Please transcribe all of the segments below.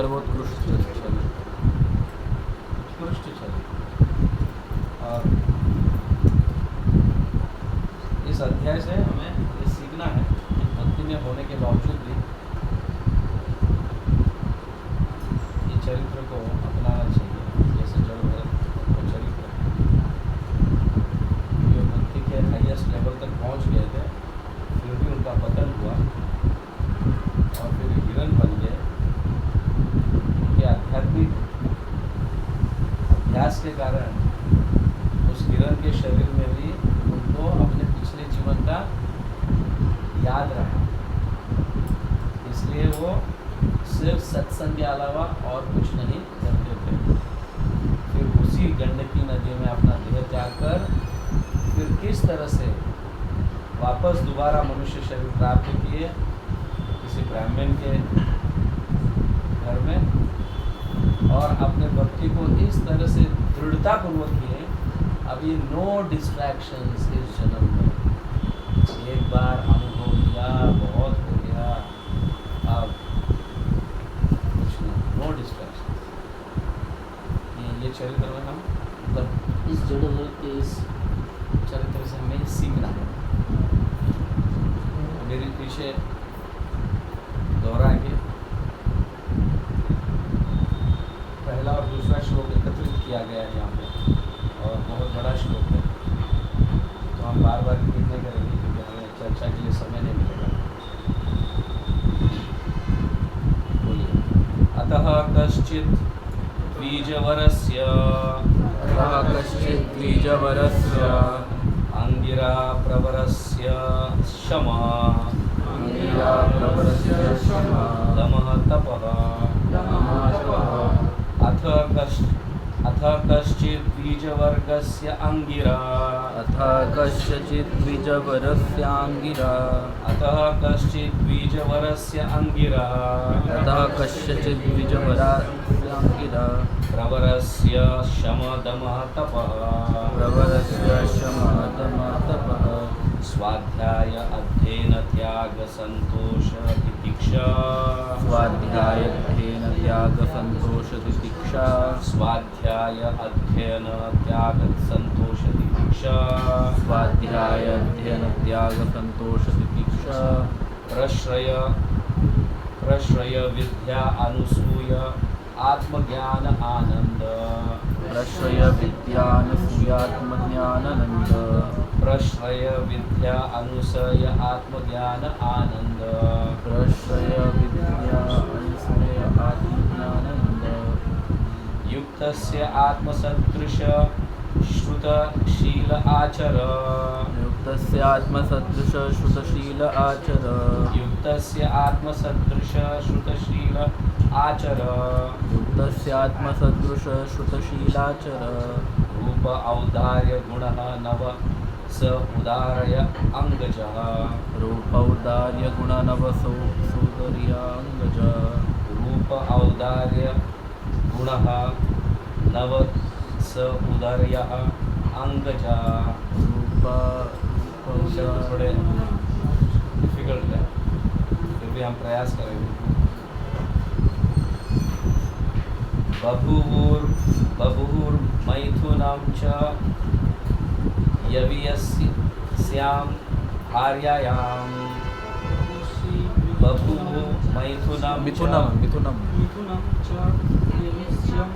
सर्वोत्कृष्ट छवि। उत्कृष्ट छवि। और इस अध्याय से हमें ये सीखना है कि भक्ति में होने के बावजूद भी ये चरित्र को अपनाना चाहिए, जैसे जड़ भरत का चरित्र। जो भक्ति के हाईएस्ट लेवल तक पहुंच गए थे, फिर भी उनका पतन हुआ और फिर हिरण बन गए। उनके आध्यात्मिक अभ्यास के कारण उस हिरण के शरीर में भी उनको अपने पिछले जीवन का याद रहा, इसलिए वो सिर्फ सत्संग के अलावा और कुछ नहीं करते थे। फिर उसी गंडकी नदी में अपना देह त्याग कर फिर किस तरह से वापस दोबारा मनुष्य शरीर प्राप्त किए किसी ब्राह्मण के घर में, और अपने भक्ति को इस तरह से दृढ़तापूर्वक किए। अभी नो डिस्ट्रैक्शंस इस जन्म में, एक बार अनुभव किया बहुत हो गया, अब कुछ नहीं, नो डिस्ट्रैक्शन। ये चरित्र में हम मतलब इस जड़ के इस चरित्र से हमें सीखना है। मेरे पीछे दोहराएंगे, पहला और दूसरा श्लोक एकत्रित किया गया है यहाँ पे और बहुत बड़ा श्लोक है, तो हम बार बार रिपीट नहीं करेंगे क्योंकि हमें चर्चा के लिए समय नहीं मिलेगा। बोलिए। अतः कश्चित् द्विजवरस्य अंगिरा प्रवरस्य क्षमा दमः तपः। अथ कश्चित् द्विजवर्गस्य अंगिरा अतः कस्यचित् द्विजवरस्यांगिरा अतः कश्चित् द्विजवरस्य अंगिरा अतः कस्यचित् द्विजवरस्यांगिरा प्रवरस्य शमदमः तपः प्रवरस्य शमदमः तपः। स्वाध्याय अध्ययन त्याग संतोष तितिक्षा स्वाध्याय अध्ययन त्याग संतोष तितिक्षा स्वाध्याय अध्ययन त्याग संतोष तितिक्षा स्वाध्याय अध्ययन त्याग संतोष तितिक्षा। प्रश्रय विद्या अनुसूय आत्मज्ञान आनंद प्रश्रय विद्यानसूयात्मज्ञानानंद प्रश्रय विद्या अनुसय आत्मज्ञान आनंद प्रश्रय विद्यानसूय आत्मज्ञानानंद। युक्तस्य आत्मसदृश श्रुतशील आचर युक्तस्य आत्मसदृश श्रुतशील आचर युक्तस्य आत्मसदृश श्रुतशील आचर युक्तस्य आत्मसदृश श्रुतशीलाचर। रूप औदार्य गुणः नव स उदारय अंगजः रूप औदार्य गुण नव सौदर्याङ्गज। रूप औदार्य गुणः नव स उदार्यः अंगजः। थोड़े डिफिकल्ट है, फिर भी हम प्रयास करेंगे। बभूवुर्मैथुनं च यवियस्यां भार्यायां बभूवुर्मैथुनं मिथुनम मिथुनम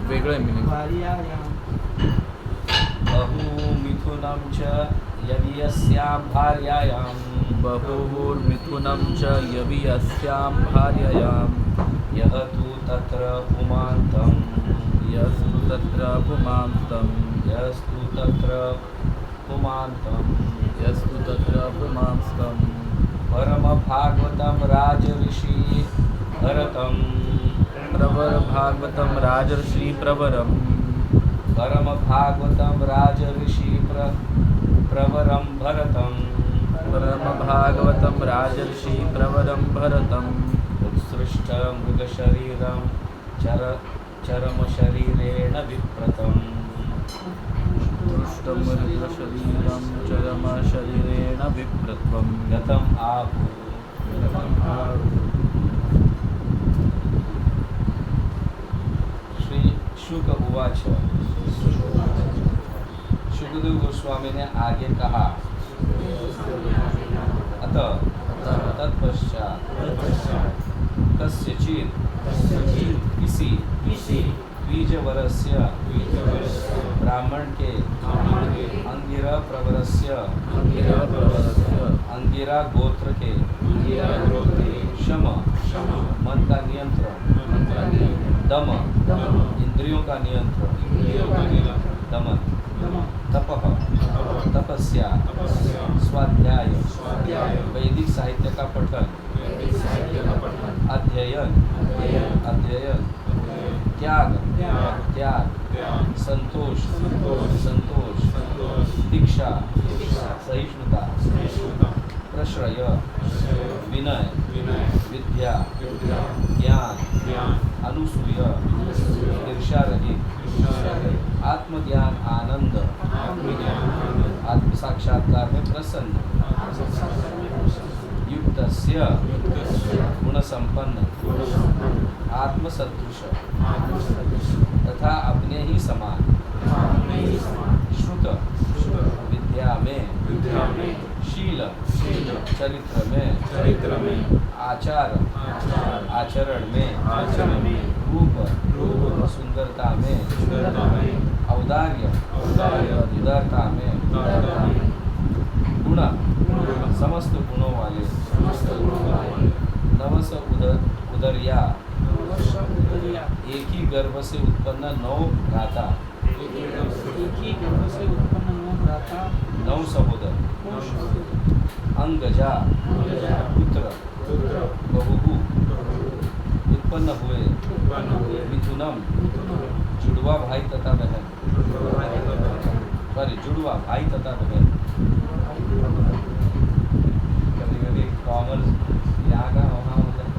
वेगळे मिनिंग। बहुमिथुनं च यवियस्यां भार्यायां बभूवुर्मिथुनं च यवियस्यां भार्यायां यः तु तत्र पुमान्तं यस्तु तत्र पुमान्तं यस्तु तत्र पुमान्तं यस्तु तत्र पुमांस्तं। परमभागवतं राजऋषि भरतं प्रवर भागवतं राजर्षि प्रवरं परमभागवतं राजऋषि प्रवरं भरतं परम भागवतं राजर्षि प्रवरं भरतं। उत्सृष्ट मृगशरीरं चरमशरीरेण विप्रतं दृष्टमृगशरीरं चरमशरीरेण विप्रत्वं गतम् आहु। शुक उवाच। शुकदेव गोस्वामी ने आगे कहा, अतः तत्पश्चात कस्यचित् किसी द्विजवरस्य ब्राह्मण के अंगिरा प्रवरस्य अंगिरा गोत्र के शम मन का नियंत्रण, दम इंद्रियों का नियंत्रण, दमन, तपः तपस्या, स्वाध्याय वैदिक साहित्य का पठन, अध्ययन त्याग संतोष दीक्षा सहिष्णुता, प्रश्रय विनय विद्या ज्ञान अनुसूय ईर्ष्या रहित आत्मज्ञान आनंद आत्म साक्षात्कार में प्रसन्न युक्तस्य गुण संपन्न आत्मसदृश तथा अपने ही समान श्रुत विद्या में शील चरित्र में आचरण में रूप सुंदरता में औदार्य उदारता में गुण समस्त गुणों वाले नवस उदरिया एक ही गर्भ से उत्पन्न नौ भ्राता नौ सहोदर अंगजा पुत्र बहुहु उत्पन्न हुए मिथुनम जुड़वा भाई तथा बहन कभी कभी कॉमन यहाँ का वहाँ होता है,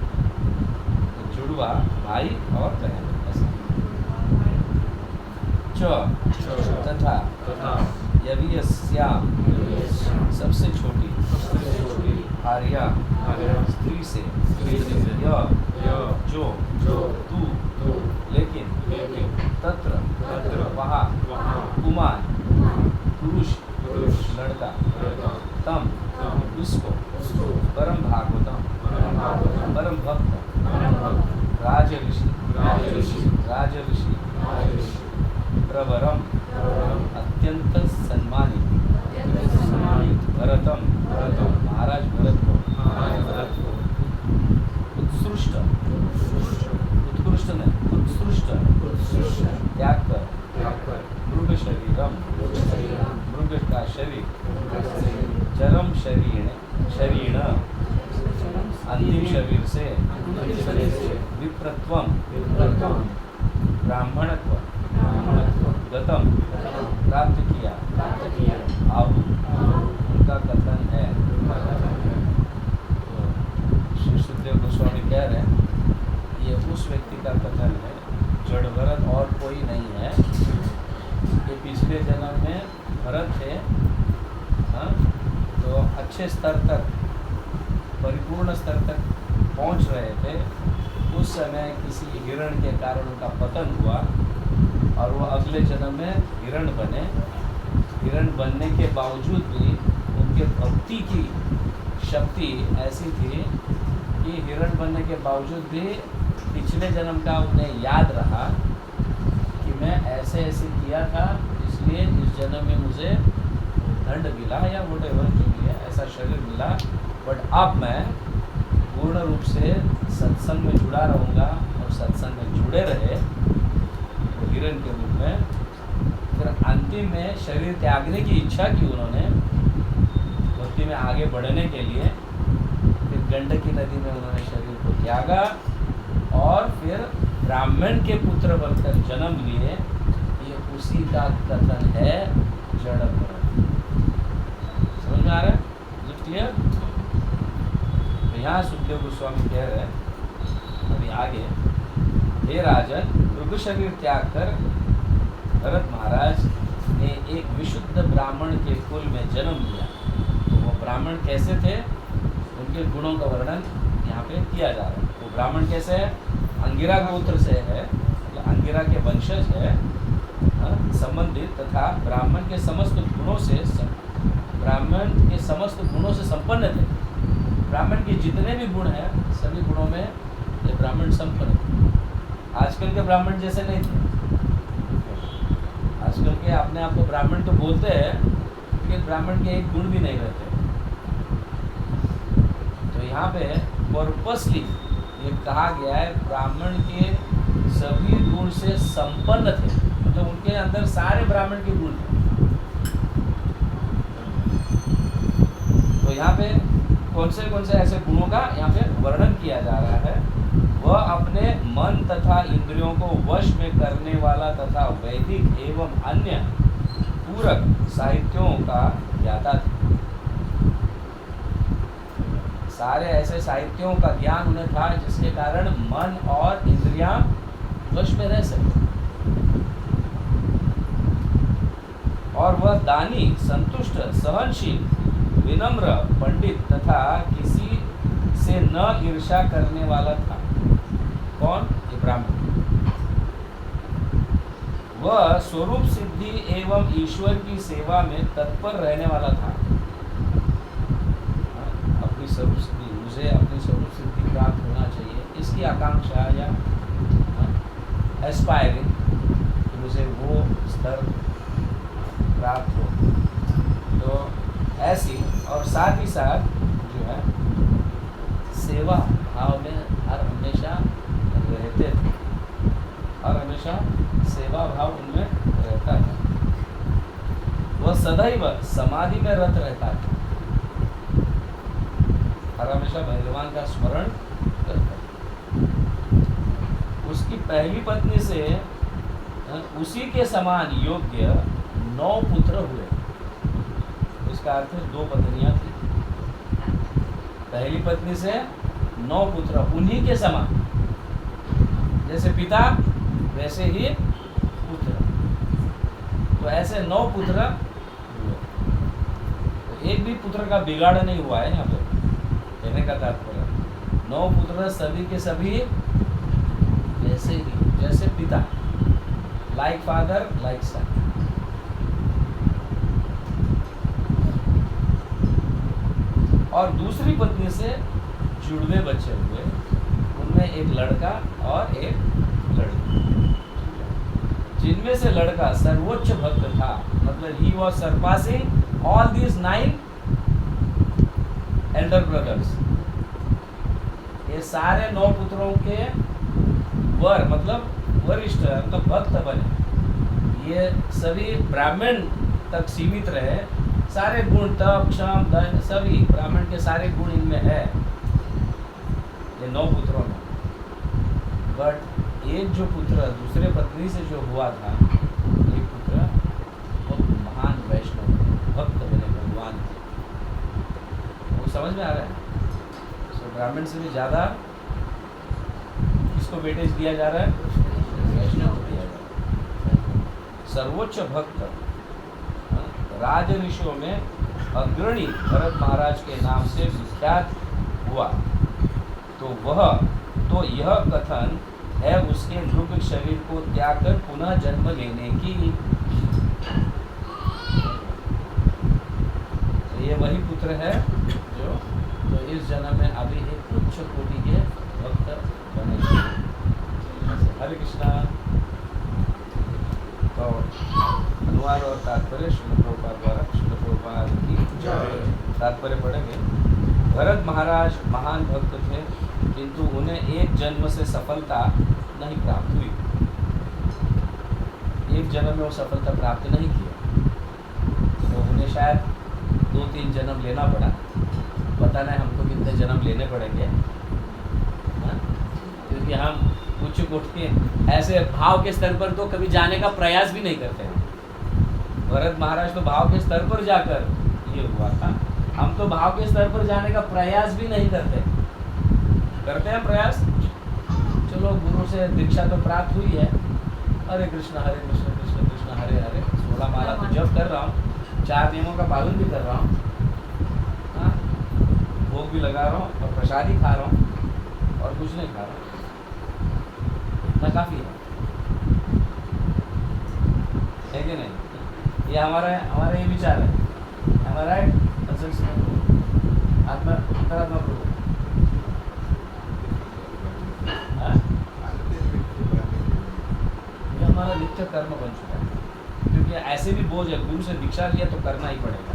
जुड़वा भाई और बहन ऐसा। तथा यवियस्याम सबसे छोटी आर्या स्त्री से जो तू लेकिन तत्र वहाँ कुमार पुरुष लड़का तम उसको परम भागवतम परम भक्त राज ऋषि प्रवरम अत्यंत सम्मानित भरतम महाराज भरत को उत्कृष्ट त्याग कर मृग शरीरम मृग का शरीर चरम शरीर अंतिम शरीर से विप्रत्वम ब्राह्मणत्व गतम प्राप्त किया आहु उनका कथन है। श्री सुखदेव गोस्वामी कह रहे हैं ये उस व्यक्ति का कथन है, जड़ भरत और कोई नहीं है। ये पिछले जन्म में भरत थे, हाँ, तो अच्छे स्तर तक परिपूर्ण स्तर तक पहुंच रहे थे। उस समय किसी हिरण के कारण उनका पतन हुआ और वो अगले जन्म में हिरण बने। हिरण बनने के बावजूद भी उनके भक्ति की शक्ति ऐसी थी कि हिरण बनने के बावजूद भी पिछले जन्म का उन्हें याद रहा कि मैं ऐसे किया था, इसलिए इस जन्म में मुझे दंड मिला या व्हाटएवर जो भी है ऐसा शरीर मिला। बट अब मैं पूर्ण रूप से सत्संग में जुड़ा रहूँगा और सत्संग में जुड़े रहे हिरण के रूप में। फिर अंतिम में शरीर त्यागने की इच्छा की उन्होंने भक्ति में आगे बढ़ने के लिए। फिर गंडकी नदी में उन्होंने शरीर को त्यागा और फिर ब्राह्मण के पुत्र बनकर जन्म लिए। ये उसी का कथन है जड़ भरत। समझ में आ रहा है? क्लियर? तो यहाँ सुखदेव गोस्वामी कह रहे हैं अभी आगे, हे राजन, मृग शरीर त्याग कर भरत महाराज ने एक विशुद्ध ब्राह्मण के कुल में जन्म लिया। तो वो ब्राह्मण कैसे थे, उनके गुणों का वर्णन यहाँ पे किया जा रहा है। वो ब्राह्मण कैसे है? अंगिरा गोत्र से है, मतलब अंगिरा के वंशज है, संबंधित तथा ब्राह्मण के समस्त गुणों से संपन्न थे। ब्राह्मण के जितने भी गुण हैं सभी गुणों में ये ब्राह्मण संपन्न थे। आजकल के ब्राह्मण जैसे नहीं थे। आजकल के अपने आप को ब्राह्मण तो बोलते हैं लेकिन ब्राह्मण के एक गुण भी नहीं रहते। तो यहाँ पे पर्पसली ये कहा गया है ब्राह्मण के सभी गुण से संपन्न थे, मतलब उनके अंदर सारे ब्राह्मण के गुण थे। तो यहाँ पे कौन से ऐसे गुणों का यहाँ पे वर्णन किया जा रहा है। वह अपने मन तथा इंद्रियों को वश में करने वाला तथा वैदिक एवं अन्य पूरक साहित्यों का ज्ञाता था। सारे ऐसे साहित्यों का ज्ञान उन्हें था जिसके कारण मन और इंद्रियां वश में रह सके। और वह दानी, संतुष्ट, सहनशील, विनम्र, पंडित तथा किसी से न ईर्ष्या करने वाला था। कौन? ये ब्राह्मण। वह स्वरूप सिद्धि एवं ईश्वर की सेवा में तत्पर रहने वाला था। अपनी स्वरूप सिद्धि, मुझे अपनी स्वरूप सिद्धि प्राप्त होना चाहिए, इसकी आकांक्षा या एस्पायरिंग कि मुझे वो स्तर प्राप्त हो, तो ऐसी और साथ ही साथ जो है सेवा भाव में हर हमेशा रहते थे और हमेशा सेवा भाव उनमें रहता है। वह सदैव समाधि में रत रहता है और हमेशा भगवान का स्मरण करता है। उसकी पहली पत्नी से उसी के समान योग्य 9 पुत्र हुए। इसका अर्थ है 2 पत्नियां थी। पहली पत्नी से 9 पुत्र, उन्हीं के समान, जैसे पिता वैसे ही पुत्र। तो ऐसे 9 पुत्र हुए। तो एक भी पुत्र का बिगाड़ नहीं हुआ है यहाँ पे, कहने का तात्पर्य 9 पुत्र सभी के सभी वैसे ही, जैसे पिता, लाइक फादर लाइक सन। और दूसरी पत्नी से जुड़वे बच्चे हुए, उनमें एक लड़का और एक लड़की, जिनमें से लड़का सर्वोच्च भक्त था, मतलब he was surpassing all these 9 Elder brothers. ये सारे 9 पुत्रों के वर, मतलब वरिष्ठ, मतलब भक्त बने। ये सभी ब्राह्मण तक सीमित रहे। सारे गुण, तप, क्षम, धन, सभी ब्राह्मण के सारे गुण इनमें है, ये 9 पुत्रों में। बट एक जो पुत्र दूसरे पत्नी से जो हुआ था, एक पुत्र वो महान वैष्णव भक्त बने, भगवान थे। वो समझ में आ रहा है? तो ब्राह्मण से भी ज़्यादा किसको वेटेज दिया जा रहा है? वैष्णव को दिया जा रहा है। सर्वोच्च भक्त राज ऋषियों में अग्रणी भरत महाराज के नाम से विख्यात हुआ। तो यह कथन है उसके मृग शरीर को त्याग कर पुनः जन्म लेने की। तो ये वही पुत्र है जो तो इस जन्म में अभी एक उच्च कोटि के भक्त बने। हरे कृष्णा। तो अनुवाद और तात्पर्य श्रील प्रभुपाद द्वारा, श्रील प्रभुपाद की तात्पर्य पढ़ेंगे। भरत महाराज महान भक्त थे, किंतु उन्हें एक जन्म से सफलता नहीं प्राप्त हुई। एक जन्म में वो सफलता प्राप्त नहीं किया, तो उन्हें शायद 2-3 जन्म लेना पड़ा। पता नहीं हमको कितने जन्म लेने पड़ेंगे, क्योंकि हम उच्च कोटि के ऐसे भाव के स्तर पर तो कभी जाने का प्रयास भी नहीं करते हैं। भरत महाराज तो भाव के स्तर पर जाकर ये हुआ था, हम तो भाव के स्तर पर जाने का प्रयास भी नहीं करते हैं प्रयास। चलो गुरु से दीक्षा तो प्राप्त हुई है, हरे कृष्ण कृष्ण कृष्ण हरे हरे 16 माला तो जप कर रहा हूँ, 4 नियमों का पालन भी कर रहा हूँ, भोग भी लगा रहा हूँ और प्रसाद ही खा रहा हूँ और कुछ नहीं खा रहा हूँ, इतना काफ़ी है। कि नहीं? ये हमारा हमारा ये विचार है, हमारा आत्मा अंतरात्मा प्रभु। हाँ? ये हमारा नित्य कर्म बन चुका है, क्योंकि ऐसे भी बोझ है, गुरु से दीक्षा लिया तो करना ही पड़ेगा।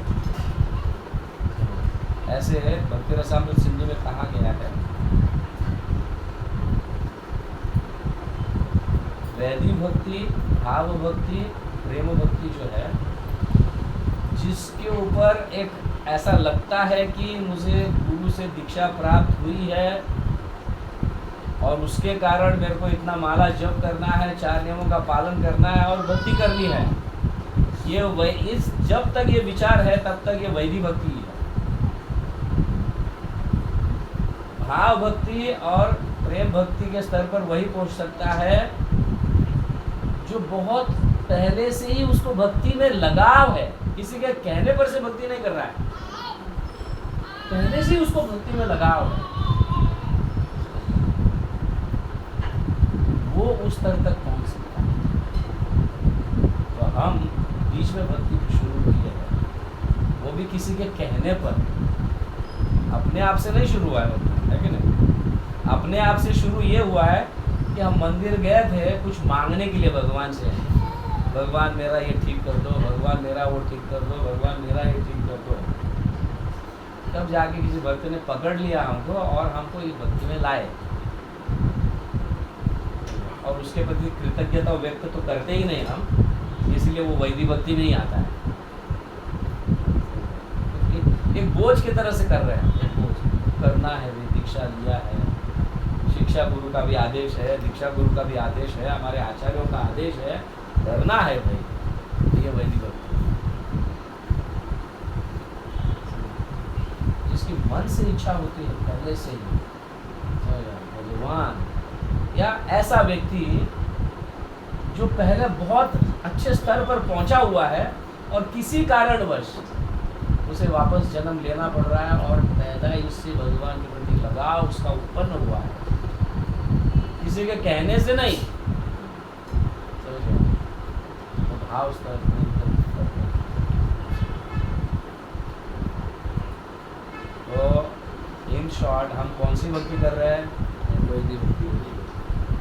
ऐसे भक्ति रसामृत सिंधु में कहा गया है, वैदिक भक्ति, भाव भक्ति, प्रेम भक्ति जो है, जिसके ऊपर एक ऐसा लगता है कि मुझे गुरु से दीक्षा प्राप्त हुई है और उसके कारण मेरे को इतना माला जप करना है, 4 नियमों का पालन करना है और भक्ति करनी है, ये इस जब तक ये विचार है तब तक ये वैदिक भक्ति है। भाव भक्ति और प्रेम भक्ति के स्तर पर वही पहुंच सकता है जो बहुत पहले से ही उसको भक्ति में लगाव है, किसी के कहने पर से भक्ति नहीं कर रहा है, पहले से ही उसको भक्ति में लगाव है, वो उस स्तर तक पहुंच सकता है। तो हम बीच में भक्ति शुरू किए हैं, वो भी किसी के कहने पर, अपने आप से नहीं शुरू हुआ है कि नहीं? अपने आप से शुरू ये हुआ है कि हम मंदिर गए थे कुछ मांगने के लिए भगवान से, भगवान मेरा ये ठीक कर दो, भगवान मेरा वो ठीक कर दो, भगवान मेरा ये ठीक कर दो। तब जाके किसी भक्त ने पकड़ लिया हमको और हमको इस भक्ति में लाए, और उसके प्रति कृतज्ञता व्यक्त तो करते ही नहीं हम, इसलिए वो वैदिक भक्ति नहीं आता है। एक बोझ की तरह से कर रहे हैं, एक बोझ करना है, भी दीक्षा लिया है, शिक्षा गुरु का भी आदेश है, दीक्षा गुरु का भी आदेश है, हमारे आचार्यों का आदेश है, करना है भाई, ये वैदिक भक्ति। जिसकी मन से इच्छा होती है पहले से ही, भगवान या ऐसा व्यक्ति जो पहले बहुत अच्छे स्तर पर पहुंचा हुआ है और किसी कारणवश उसे वापस जन्म लेना पड़ रहा है और पैदाइश से भगवान के प्रति लगाव उसका उत्पन्न हुआ है, किसी के कहने से नहीं, तो भाव स्तर। तो इन शॉर्ट हम कौन सी भक्ति कर रहे हैं?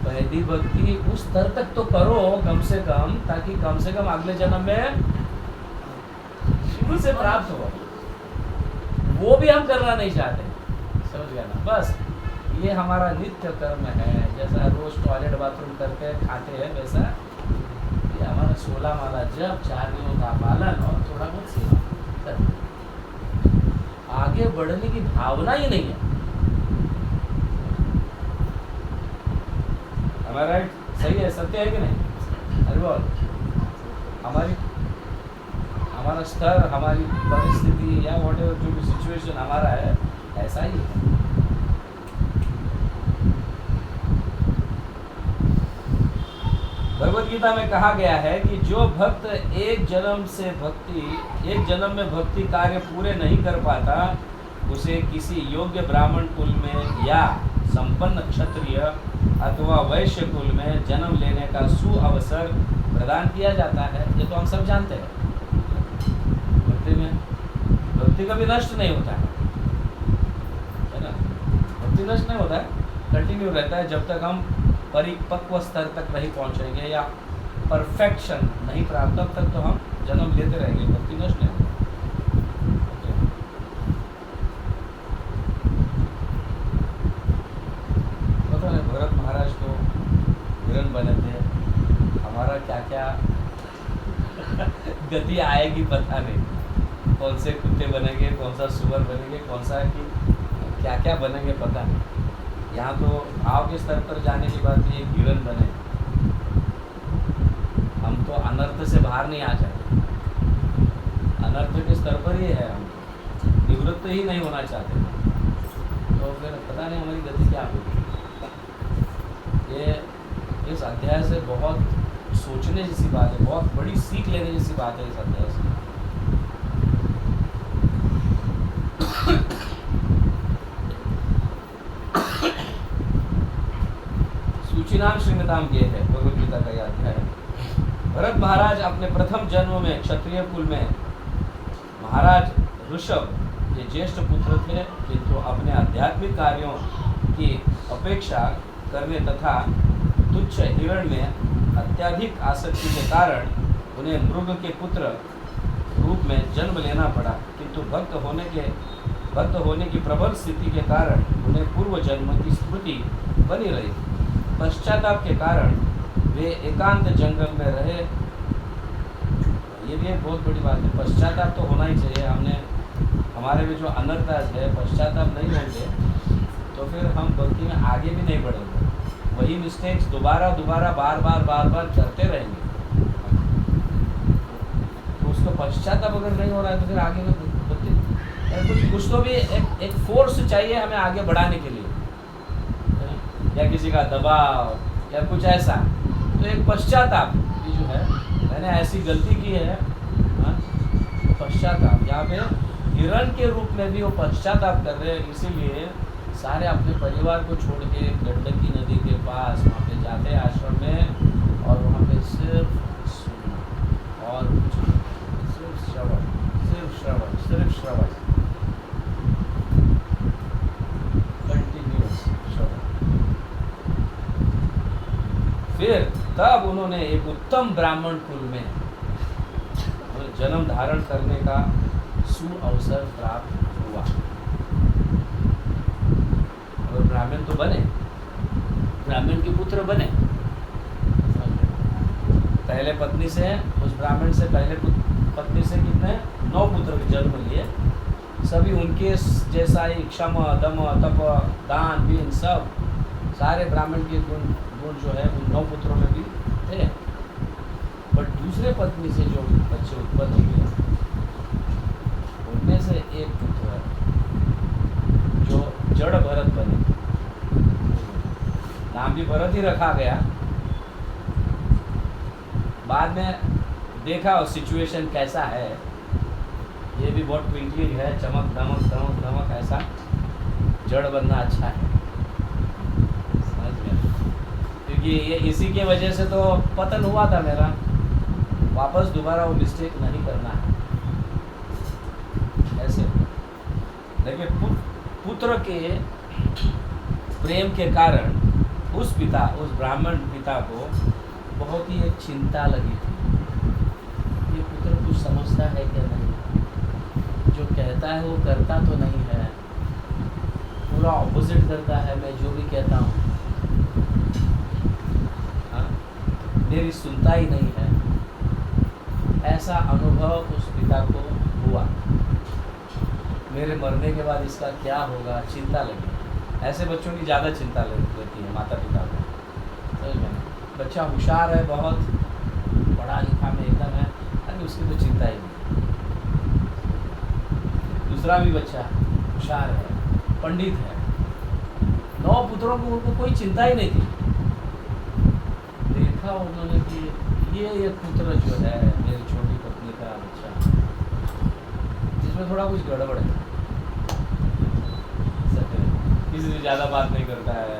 वैदिक भक्ति उस स्तर तक तो करो कम से कम, ताकि कम से कम अगले जन्म में शिव से प्राप्त हो। वो भी हम करना नहीं चाहते, समझ गया ना? बस ये हमारा नित्य कर्म है, जैसा रोज टॉयलेट बाथरूम करके खाते हैं वैसा ये हमारा 16 माला जप, 4 नियमों का पालन और थोड़ा बहुत सेवा करना। आगे बढ़ने की भावना ही नहीं है। हमारा सही है, सत्य है कि नहीं? अरे बोल, हमारा स्तर, हमारी परिस्थिति या व्हाटएवर जो भी सिचुएशन हमारा है, ऐसा ही है। भगवत गीता में कहा गया है कि जो भक्त एक जन्म में भक्ति कार्य पूरे नहीं कर पाता, उसे किसी योग्य ब्राह्मण कुल में या संपन्न क्षत्रिय अथवा वैश्य कुल में जन्म लेने का सुअवसर प्रदान किया जाता है। ये तो हम सब जानते हैं। भक्ति कभी नष्ट नहीं होता है ना? भक्ति नष्ट नहीं होता है, कंटिन्यू रहता है जब तक हम परिपक्व स्तर तक नहीं पहुंचेंगे या परफेक्शन नहीं प्राप्त, तब तक तो हम जन्म लेते रहेंगे, भक्ति नष्ट नहीं होता। पता नहीं भरत महाराज को हिरण बने थे, हमारा क्या क्या गति आएगी पता नहीं, कौन से कुत्ते बनेंगे, कौन सा सुअर बनेंगे, कौन सा कि क्या क्या बनेंगे पता नहीं। यहाँ तो भाव के स्तर पर जाने की बात ये हिरण बने, हम तो अनर्थ से बाहर नहीं आ जाते, अनर्थ के स्तर पर ही है, हम तो निवृत्त ही नहीं होना चाहते, तो फिर पता नहीं हमारी गति क्या होगी। ये इस अध्याय से बहुत सोचने जैसी बात है, बहुत बड़ी सीख लेने जैसी बात है इस अध्याय से। सूचीनाम श्रीमताम ये है भगवद गीता का यह अध्याय है। भरत महाराज अपने प्रथम जन्म में क्षत्रिय कुल में महाराज ऋषभ के ज्येष्ठ पुत्र थे, किंतु अपने आध्यात्मिक कार्यों की अपेक्षा करने तथा तुच्छ हिरण में अत्यधिक आसक्ति के कारण उन्हें मृग के पुत्र रूप में जन्म लेना पड़ा, किंतु भक्त होने की प्रबल स्थिति के कारण उन्हें पूर्व जन्म की स्मृति बनी रही। पश्चाताप के कारण वे एकांत जंगल में रहे। ये भी एक बहुत बड़ी बात है, पश्चाताप तो होना ही चाहिए। हमारे में जो अनर्थाज है, पश्चाताप नहीं होंगे तो फिर हम गलती में आगे भी नहीं बढ़ेंगे, वही मिस्टेक्स दोबारा बार बार करते रहेंगे। तो उसको पश्चाताप अगर नहीं हो रहा है तो फिर आगे में कुछ तो भी एक फोर्स चाहिए हमें आगे बढ़ाने के लिए, या किसी का दबाव या कुछ ऐसा। तो एक पश्चाताप की जो है, मैंने ऐसी गलती की है, पश्चाताप। यहाँ पे हिरण के रूप में भी वो पश्चाताप कर रहे हैं, इसीलिए सारे अपने परिवार को छोड़ के गंडकी नदी के पास वहाँ पे जाते हैं आश्रम में, और वहाँ पे सिर्फ सुनना और कुछ नहीं, सिर्फ श्रवण कंटिन्यूअस श्रवण। फिर तब उन्होंने एक उत्तम ब्राह्मण कुल में जन्म धारण करने का सुअवसर प्राप्त हुआ और ब्राह्मण तो बने, ब्राह्मण के पुत्र बने। पहले पत्नी से, उस ब्राह्मण से पहले पत्नी से कितने 9 पुत्र जन्म लिए, सभी उनके जैसा ही क्षम दम तप दान बीन सब सारे ब्राह्मण के गुण जो है उन 9 पुत्रों में भी थे। बट दूसरे पत्नी से जो बच्चे उत्पन्न हुए उनमें से एक पुत्र जो जड़ भरत बने, नाम भी भरत ही रखा गया। बाद में देखा और सिचुएशन कैसा है, ये भी बहुत ट्विंकलिंग है, चमक धमक ऐसा, जड़ बनना अच्छा है, समझ में, क्योंकि ये इसी के वजह से तो पतन हुआ था मेरा। वापस दोबारा वो मिस्टेक नहीं करना है ऐसे। देखिए पुत्र के प्रेम के कारण उस ब्राह्मण पिता को बहुत ही एक चिंता लगी थी, ये पुत्र कुछ समझता है क्या नहीं, जो कहता है वो करता तो नहीं है, पूरा ऑपोजिट करता है मैं जो भी कहता हूँ, मेरी सुनता ही नहीं है। ऐसा अनुभव उस पिता को हुआ, मेरे मरने के बाद इसका क्या होगा, चिंता लगी। ऐसे बच्चों की ज़्यादा चिंता लगती है माता पिता को, समझ में। बच्चा होशियार है, बहुत पढ़ा लिखा में एकदम है, अरे उसकी तो चिंता ही नहीं। दूसरा भी बच्चा होशियार है, पंडित है, 9 पुत्रों को उनको कोई चिंता ही नहीं थी। देखा उन्होंने कि ये एक पुत्र जो है मेरी छोटी पत्नी का बच्चा, जिसमें थोड़ा कुछ गड़बड़ है, किसी से ज़्यादा बात नहीं करता है,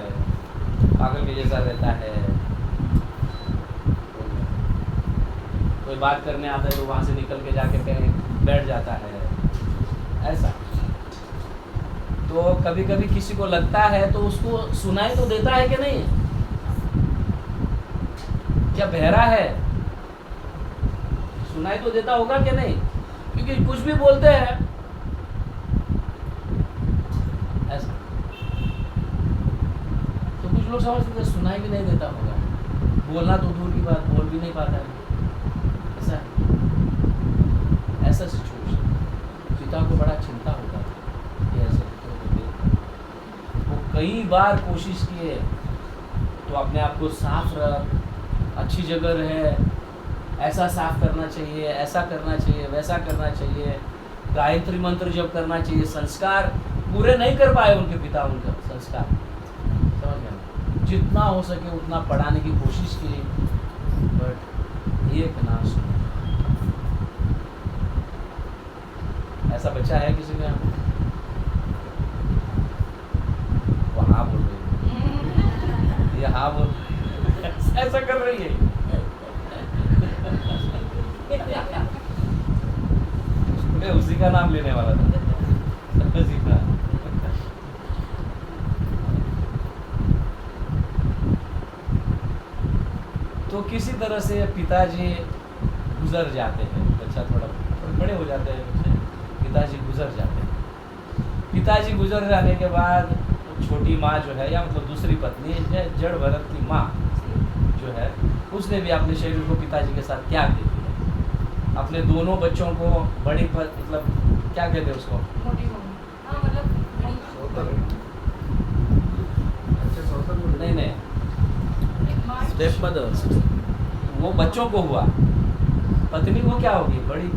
पागल के जैसा रहता है, कोई बात करने आता है तो वहाँ से निकल के जाके कहीं बैठ जाता है, ऐसा। तो कभी कभी किसी को लगता है तो उसको सुनाई तो देता है कि नहीं, क्या बहरा है, सुनाई तो देता होगा कि नहीं, क्योंकि कुछ भी बोलते हैं ऐसा। तो कुछ लोग समझते हैं सुनाई भी नहीं देता होगा, बोलना तो दूर की बात, बोल भी नहीं पाता है, ऐसा सिचुएशन। पिता को बड़ा चिंता होता था कि ऐसे वो कई बार कोशिश किए तो अपने आप को साफ रख, अच्छी जगह रहे, ऐसा साफ करना चाहिए, ऐसा करना चाहिए, वैसा करना चाहिए, गायत्री मंत्र जप करना चाहिए। संस्कार पूरे नहीं कर पाए उनके पिता, उनका संस्कार, समझ गए। जितना हो सके उतना पढ़ाने की कोशिश की, बट एक ना सुना। ऐसा बच्चा है किसी में? वो हाँ बोल रही है, ये हाँ बोल ऐसा कर रही है। मैं उसी का नाम लेने वाला था। उसी का। तो किसी तरह से पिताजी गुजर जाते हैं, बच्चा थोड़ा बड़े हो जाते हैं बच्चे, पिताजी गुजर जाते हैं। पिताजी गुजर जाने के बाद छोटी माँ जो है, या मतलब दूसरी पत्नी जड़ भरत की माँ जो है, उसने भी अपने शरीर को पिताजी के साथ त्याग दे दिया। अपने दोनों बच्चों को मतलब क्या कहते हैं उसको, नहीं स्टेप मदर, वो बच्चों को हुआ, पत्नी को क्या होगी, बड़ी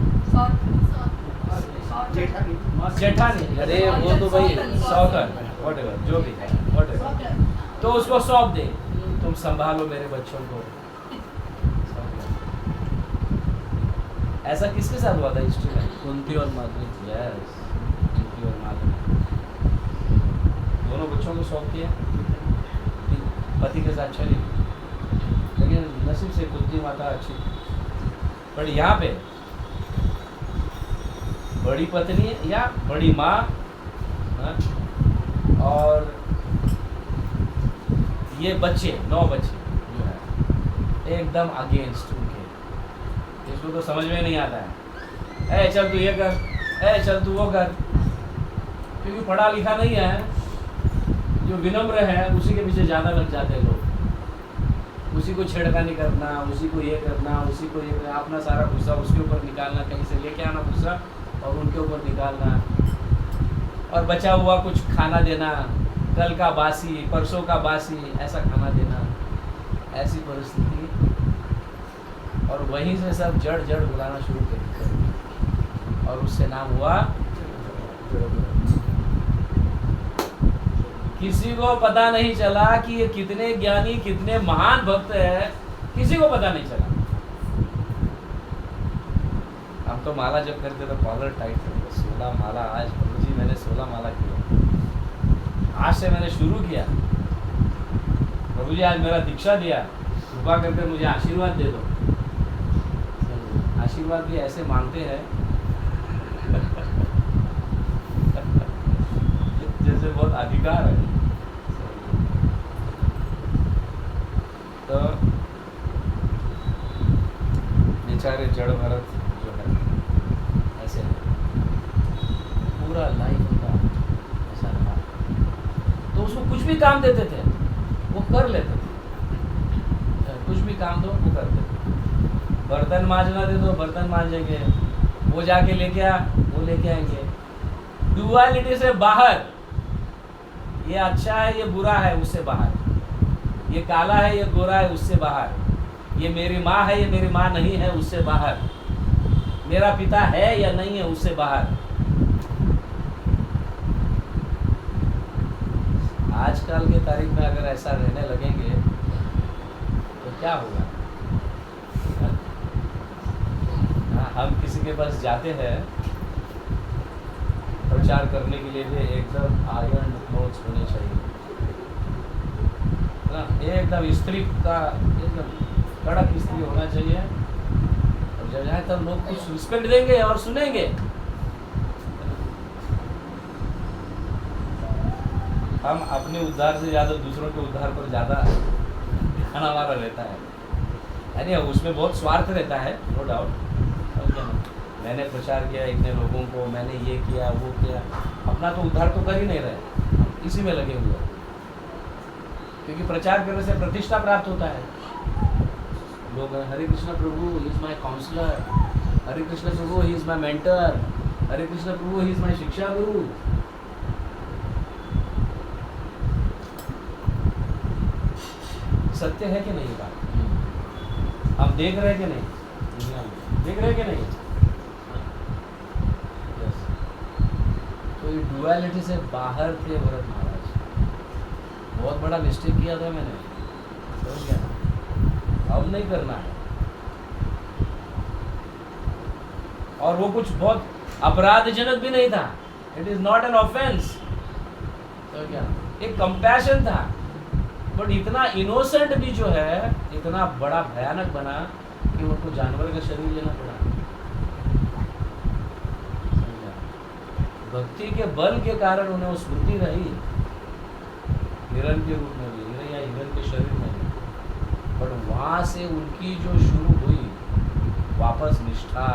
जेठानी, अरे वो तो भाई सौगन, whatever, जो भी है whatever, तो उसको सौंप दे, तुम संभालो मेरे बच्चों को। ऐसा किसके साथ हुआ था हिस्ट्री में? कुंती और माधुरी। यस, कुंती और माधुरी दोनों बच्चों को सौंप दिया, पति के साथ चली। लेकिन नसीब से कुंती माता अच्छी, पर यहाँ पे बड़ी पत्नी या बड़ी माँ और ये बच्चे 9 बच्चे जो है एकदम अगेंस्ट उनके, इसको तो समझ में नहीं आता है। चल तू ये कर, चल तू वो कर, क्योंकि पढ़ा लिखा नहीं है, जो विनम्र है उसी के पीछे ज़्यादा लग जाते हैं लोग, उसी को छेड़खानी करना, उसी को ये करना, उसी को ये करना, अपना सारा गुस्सा उसके ऊपर निकालना, कहीं से लेके आना गुस्सा और उनके ऊपर निकालना, और बचा हुआ कुछ खाना देना, कल का बासी, परसों का बासी, ऐसा खाना देना, ऐसी परिस्थिति। और वहीं से सब जड़ बुलाना शुरू कर दिया, और उससे नाम हुआ। किसी को पता नहीं चला कि ये कितने ज्ञानी, कितने महान भक्त है, किसी को पता नहीं चला। हम तो माला जब करते तो कॉलर टाइट करते, 16 माला आज प्रभु जी मैंने 16 माला किया, आज से मैंने शुरू किया, प्रभु जी आज मेरा दीक्षा दिया, कृपा करके मुझे आशीर्वाद दे दो। आशीर्वाद भी ऐसे मांगते हैं जैसे बहुत अधिकार है। तो बेचारे जड़ भरत जो है ऐसे है, पूरा लाइफ उनका ऐसा रहा। तो उसको कुछ भी काम देते थे वो कर लेते थे, कुछ भी काम दो वो करते थे। बर्तन मांजना दे दो बर्तन मांजेंगे, वो जाके लेके आ वो लेके आएंगे। डुअलिटी से बाहर, ये अच्छा है ये बुरा है उससे बाहर, ये काला है ये गोरा है उससे बाहर, ये मेरी माँ है ये मेरी माँ नहीं है उससे बाहर, मेरा पिता है या नहीं है उससे बाहर। आजकल के तारीख में अगर ऐसा रहने लगेंगे तो क्या होगा? हम किसी के पास जाते हैं प्रचार करने के लिए भी एकदम आयरन क्लोथ्स होने चाहिए ना, एकदम स्त्री का एकदम कड़क स्त्री होना चाहिए, और जब जाए तब लोग कुछ रिस्पेक्ट देंगे और सुनेंगे। हम अपने उद्धार से ज़्यादा दूसरों के उद्धार पर ज़्यादा ध्यान हमारा रहता है, यानी उसमें बहुत स्वार्थ रहता है, नो डाउट। मैंने प्रचार किया इतने लोगों को, मैंने ये किया वो किया, अपना तो उद्धार तो कर ही नहीं रहे, इसी में लगे हुए, क्योंकि प्रचार करने से प्रतिष्ठा प्राप्त होता है। लोग Hare Krishna Prabhu he is my counsellor, Hare Krishna Prabhu he is my mentor, Hare Krishna Prabhu he is my shiksha guru. सत्य है कि नहीं बात? हम देख रहे हैं कि नहीं? देख रहे हैं कि नहीं? yes. तो ये डुअलिटी से बाहर थे भरत महाराज, बहुत बड़ा मिस्टेक किया था मैंने, समझ गया, अब नहीं करना है। और वो कुछ बहुत अपराधजनक भी नहीं था, it is not an offence, समझ गया, एक कंपैशन था, बट इतना इनोसेंट भी जो है इतना बड़ा भयानक बना कि उनको जानवर का शरीर लेना पड़ा। भक्ति के बल के कारण उन्हें वो स्मृति रही, हिरण के रूप में भी, हिरण या हिरण के शरीर में भी। बट वहाँ से उनकी जो शुरू हुई वापस निष्ठा,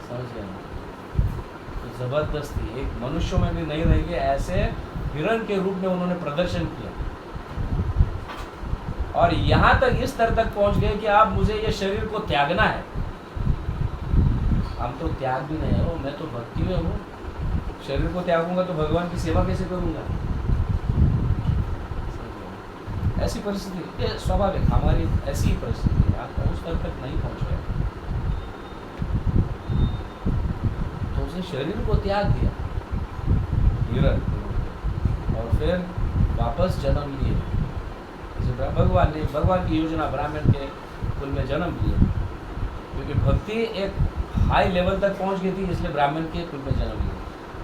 समझ गए ना? तो जबरदस्ती एक मनुष्यों में भी नहीं रहेगी, ऐसे हिरण के रूप में उन्होंने प्रदर्शन किया। और यहाँ तक इस स्तर तक पहुँच गए कि अब मुझे ये शरीर को त्यागना है। हम तो त्याग भी नहीं हो, मैं तो भक्ति में हूँ, शरीर को त्यागूंगा तो भगवान की सेवा कैसे करूँगा? ऐसी परिस्थिति, ये स्वाभाविक हमारी ऐसी ही परिस्थिति है। आप उस स्तर तक नहीं पहुँच गए तो उसने शरीर को त्याग दिया हिरण, और फिर वापस जन्म लिए। भगवान की योजना, ब्राह्मण के कुल में जन्म लिए, क्योंकि भक्ति एक हाई लेवल तक पहुंच गई थी, इसलिए ब्राह्मण के कुल में जन्म लिए।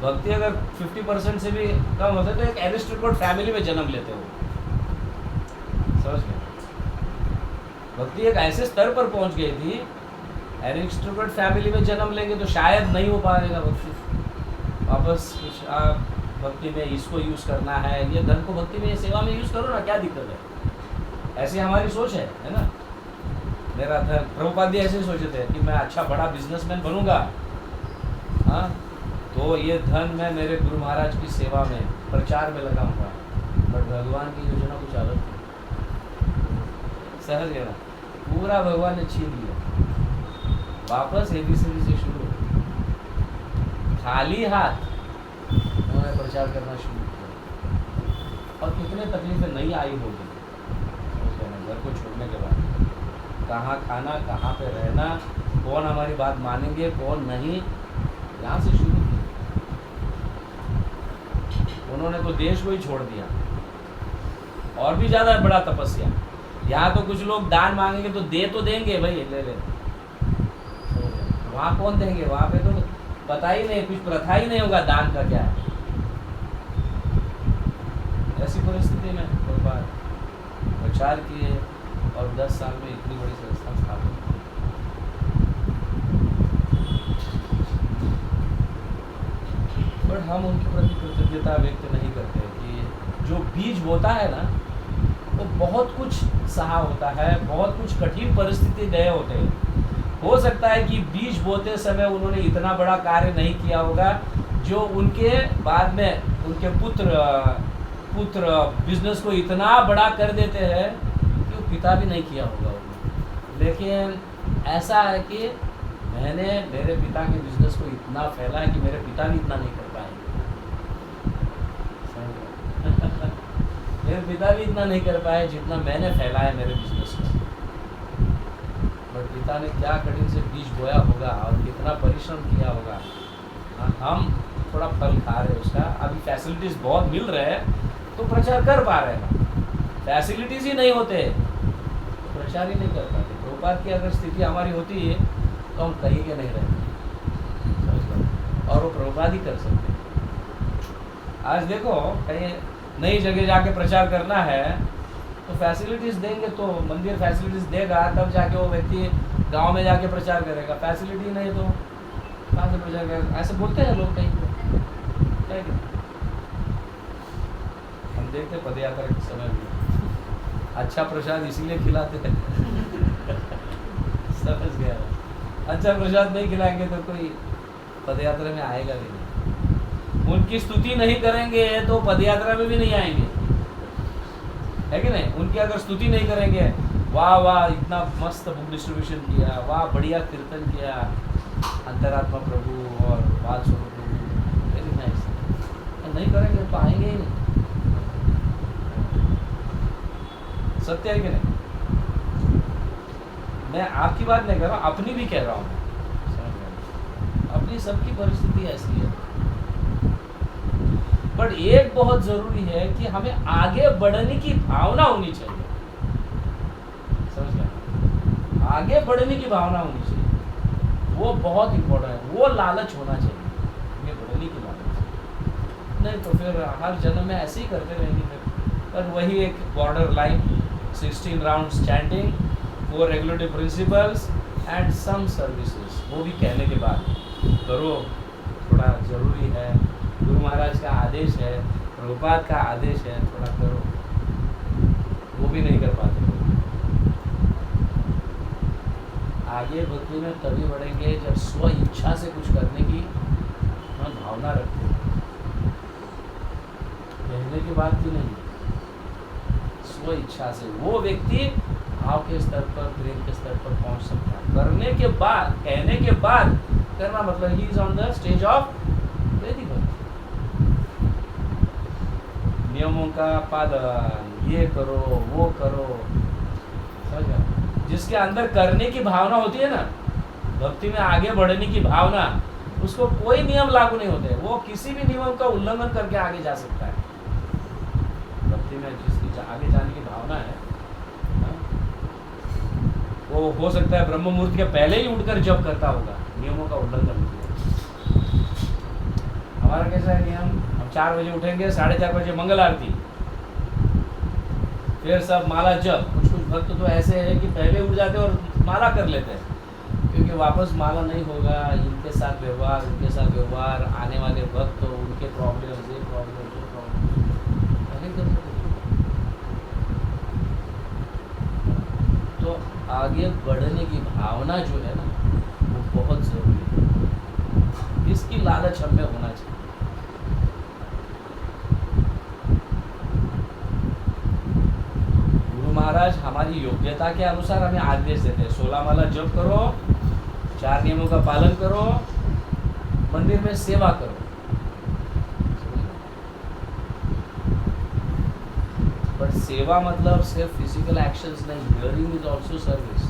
भक्ति अगर 50% से भी कम होता तो एक एरिस्टोक्रेट फैमिली में जन्म लेते हो, समझ गए? भक्ति एक ऐसे स्तर पर पहुंच गई थी, एरिस्टोक्रेट फैमिली में जन्म लेंगे तो शायद नहीं हो पाएगा भक्ति। वापस कुछ आप भक्ति में इसको यूज़ करना है, ये धन को भक्ति में, सेवा में यूज़ करो ना, क्या दिक्कत है? ऐसी हमारी सोच है ना? मेरा धन, प्रभुपाद भी ऐसे ही सोचे थे कि मैं अच्छा बड़ा बिजनेसमैन बनूंगा, हाँ, तो ये धन मैं मेरे गुरु महाराज की सेवा में, प्रचार में लगाऊंगा। बट भगवान की योजना कुछ अलग थी, समझ गए ना? पूरा भगवान ने छीन लिया, वापस ABCD से शुरू, खाली हाथ उन्होंने प्रचार करना शुरू किया। और कितने तकलीफें नहीं आई होगी घर को छोड़ने के बाद, कहाँ खाना, कहाँ पे रहना, कौन हमारी बात मानेंगे, कौन नहीं, यहाँ से शुरू की। उन्होंने तो देश को ही छोड़ दिया, और भी ज़्यादा बड़ा तपस्या। यहाँ तो कुछ लोग दान मांगेंगे तो दे तो देंगे भाई, ले ले, वहाँ कौन देंगे? वहाँ पे तो पता ही नहीं, कुछ प्रथा ही नहीं होगा दान का क्या है। ऐसी परिस्थिति में प्रचार किए और 10 साल में इतनी बड़ी संस्था स्थापित की। पर हम उनके प्रति कृतज्ञता व्यक्त नहीं करते कि जो बीज बोता है ना, वो बहुत कुछ सहा होता है, बहुत कुछ कठिन परिस्थिति गए होते हैं। हो सकता है कि बीज बोते समय उन्होंने इतना बड़ा कार्य नहीं किया होगा जो उनके बाद में उनके पुत्र बिजनेस को इतना बड़ा कर देते हैं कि वो पिता भी नहीं किया होगा उन्होंने। लेकिन ऐसा है कि मैंने मेरे पिता के बिजनेस को इतना फैला है कि मेरे पिता भी इतना नहीं कर पाएंगे। मेरे पिता भी इतना नहीं कर पाए जितना मैंने फैला है मेरे बिजनेस को। बट पिता ने क्या कठिन से बीज बोया होगा और कितना परिश्रम किया होगा। हम थोड़ा फल खा रहे हैं उसका। अभी फैसिलिटीज़ बहुत मिल रहे हैं तो प्रचार कर पा रहे हैं। फैसिलिटीज़ ही नहीं होते तो प्रचार ही नहीं कर पाते। प्रभुपाद की अगर स्थिति हमारी होती है तो हम कहीं के नहीं रहते, और वो प्रभुपाद ही कर सकते। आज देखो कहीं नई जगह जाके प्रचार करना है तो फैसिलिटीज़ देंगे तो मंदिर फैसिलिटीज़ देगा तब जाके वो व्यक्ति गांव में जाके प्रचार करेगा। फैसिलिटी नहीं तो कहाँ से प्रचार करेगा? ऐसे बोलते हैं लोग कहीं पे। हम देखते पदयात्रा के समय भी अच्छा प्रसाद इसीलिए खिलाते हैं। समझ गया। अच्छा प्रसाद नहीं खिलाएंगे तो कोई पदयात्रा में आएगा भी नहीं। उनकी स्तुति नहीं करेंगे तो पदयात्रा में भी नहीं आएंगे, है कि नहीं? उनकी अगर स्तुति नहीं करेंगे, वाह वाह इतना मस्त बुक डिस्ट्रीब्यूशन किया, वाह बढ़िया कीर्तन किया, अंतरात्मा प्रभु और बाल स्वरूप प्रभु, वेरी नाइस, नहीं करेंगे तो आएंगे ही नहीं। सत्य है कि नहीं? मैं आपकी बात नहीं कर रहा, अपनी भी कह रहा हूँ। अपनी सबकी परिस्थिति ऐसी है। बट एक बहुत जरूरी है कि हमें आगे बढ़ने की भावना होनी चाहिए। समझ गए? आगे बढ़ने की भावना होनी चाहिए, वो बहुत इंपॉर्टेंट है। वो लालच होना चाहिए, आगे बढ़ने की लालच। नहीं तो फिर हर जन्म में ऐसे ही करते रहेंगे फिर। पर वही एक border line, 16 rounds chanting, 4 regulatory principles and some services, वो भी कहने के बाद करो, थोड़ा ज़रूरी है, गुरु महाराज का आदेश है, प्रभुपाद का आदेश है, थोड़ा करो, वो भी नहीं कर पाते लोग। आगे भक्ति में तभी बढ़ेंगे जब स्व इच्छा से कुछ करने की भावना रखते हैं। कहने की बात भी नहीं, स्व इच्छा से वो व्यक्ति भाव के स्तर पर, प्रेम के स्तर पर पहुंच सकता है। करने के बाद, कहने के बाद करना, मतलब he is on the stage of वैदिक भक्ति। नियमों का पालन, ये करो वो करो, समझ गया? जिसके अंदर करने की भावना होती है ना, भक्ति में आगे बढ़ने की भावना, उसको कोई नियम लागू नहीं होते, वो किसी भी नियम का उल्लंघन करके आगे जा सकता है। भक्ति में जिसकी आगे जाने की भावना है, वो हो सकता है ब्रह्म मुहूर्त के पहले ही उठकर जप करता होगा, नियमों का उल्लंघन किया। हमारा कैसा है नियम, हम 4 बजे उठेंगे, 4:30 बजे मंगल आरती, फिर सब माला जप। कुछ कुछ भक्त तो ऐसे हैं कि पहले उठ जाते और माला कर लेते हैं, क्योंकि वापस माला नहीं होगा, इनके साथ व्यवहार, उनके साथ व्यवहार, आने वाले भक्त उनके प्रॉब्लम, ये प्रॉब्लम, वो प्रॉब्लम, पहले कर लेते। तो आगे बढ़ने की भावना जो है ना, वो बहुत जरूरी है। इसकी लालच हमें होना चाहिए। गुरु महाराज हमारी योग्यता के अनुसार हमें आदेश देते हैं, 16 माला जप करो, 4 नियमों का पालन करो, मंदिर में सेवा करो। बट सेवा मतलब सिर्फ फिजिकल एक्शंस नहीं, hearing is also service.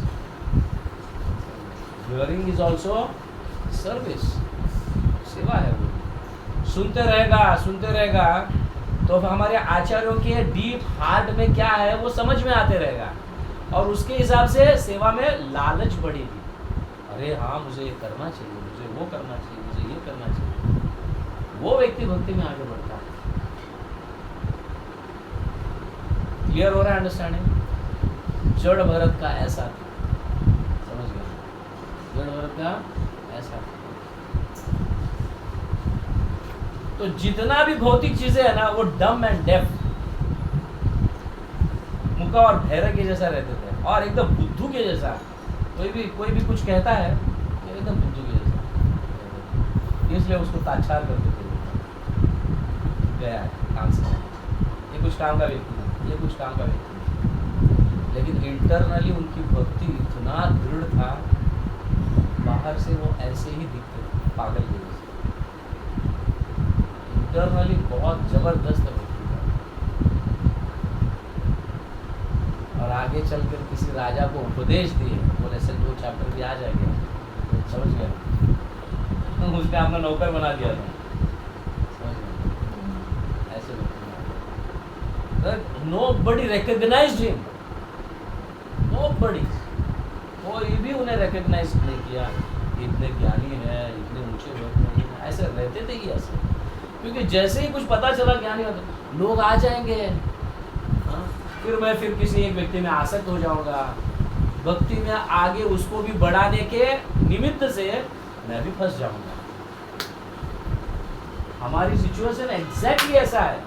Hearing is also service, सेवा है वो। सुनते रहेगा तो हमारे आचार्यों के डीप हार्ट में क्या है वो समझ में आते रहेगा, और उसके हिसाब से सेवा में लालच बढ़ेगी। अरे हाँ, मुझे ये करना चाहिए, मुझे वो करना चाहिए, मुझे ये करना चाहिए। वो व्यक्ति भक्ति में आगे बढ़ता है। क्लियर हो रहा है? अंडरस्टैंडिंग? जड़ भरत का ऐसा था, समझ गया? जड़ भरत का ऐसा था। तो जितना भी भौतिक चीजें है ना, वो डम एंड डेफ, मुका और भैरव के जैसा रहते थे, और एकदम बुद्धू के जैसा। कोई भी कुछ कहता है एकदम बुद्धू के जैसा, इसलिए उसको ताच्छार करते थे। गया है काम से, ये कुछ काम का व्यक्ति है, ये कुछ काम का व्यक्ति है, लेकिन इंटरनली उनकी भक्ति इतना दृढ़ था, बाहर से वो ऐसे ही दिखते थे, पागल के जैसे। इंटरनली बहुत जबरदस्त भक्ति था। और आगे चलकर किसी राजा को उपदेश दिए, बोले से 2 चैप्टर भी आ जाएंगे, समझ गया? उसने अपना नौकर बना दिया था, समझ गया? ऐसे लोग, nobody recognized him, nobody, कोई भी उन्हें रिकॉग्नाइज नहीं किया। इतने ज्ञानी है, इतने ऊंचे लोग नहीं, ऐसे रहते थे ही ऐसे, क्योंकि जैसे ही कुछ पता चला ज्ञानी होता, लोग आ जाएंगे, फिर मैं किसी एक व्यक्ति में आसक्त हो जाऊंगा, भक्ति में आगे उसको भी बढ़ाने के निमित्त से मैं भी फंस जाऊंगा। हमारी सिचुएशन एग्जैक्टली ऐसा है,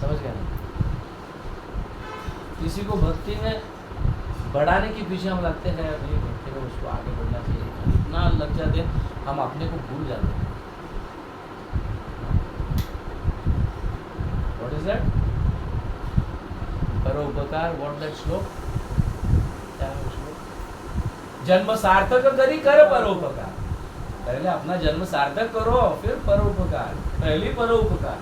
समझ गए ना? किसी को भक्ति में बढ़ाने के पीछे हम लगते हैं, अभी भक्ति में उसको आगे बढ़ना चाहिए, इतना लग जाते हैं हम अपने को भूल जाते हैं। What is that? परोपकार, व्हाट दैट श्लोक? क्या है श्लोक? जन्म सार्थक करी कर परोपकार। पहले अपना जन्म सार्थक करो, फिर परोपकार। पहले परोपकार,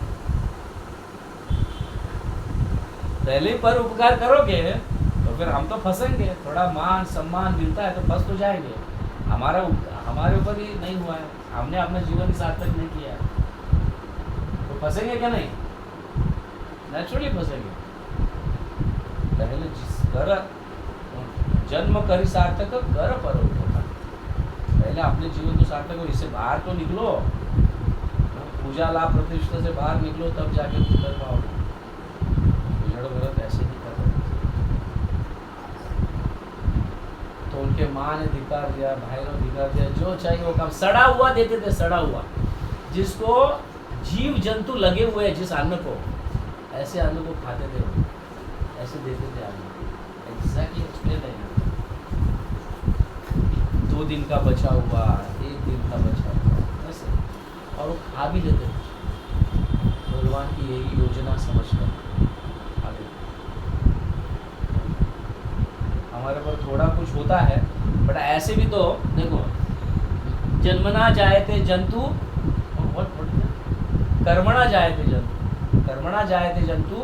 पहले परोपकार करोगे तो फिर हम तो फंसेंगे। थोड़ा मान सम्मान मिलता है तो फंस तो जाएंगे। हमारे ऊपर ही नहीं हुआ है, हमने अपना जीवन ही सार्थक नहीं किया है, तो फंसेंगे क्या? नहीं, नेचुरली फंसेंगे। पहले कर जन्म करी सार्थक कर परोपकार, पहले अपने जीवन को सार्थक हो, इससे बाहर तो निकलो, पूजा लाभ प्रतिष्ठा से बाहर निकलो, तब जाके कुछ कर पाओगे। जड़ भरत ऐसे ही कर रहे थे। तो उनके माँ ने धिक्कार दिया, भाई ने धिक्कार दिया, जो चाहिए वो काम, सड़ा हुआ देते थे, सड़ा हुआ, जिसको जीव जंतु लगे हुए हैं जिस अन्न को, ऐसे अन्न को खाते थे वो, ऐसे देते थे अन्न। एग्जैक्टली एक्सप्लेन है 2 दिन का बचा हुआ, 1 दिन का बचा हुआ, ऐसे, और वो खा भी लेते थे भगवान की यही योजना समझकर। आगे हमारे पर थोड़ा कुछ होता है, बट ऐसे भी तो देखो, जन्मना जायते जंतु, कर्मणा जायते जंतु, कर्मणा जायते जंतु,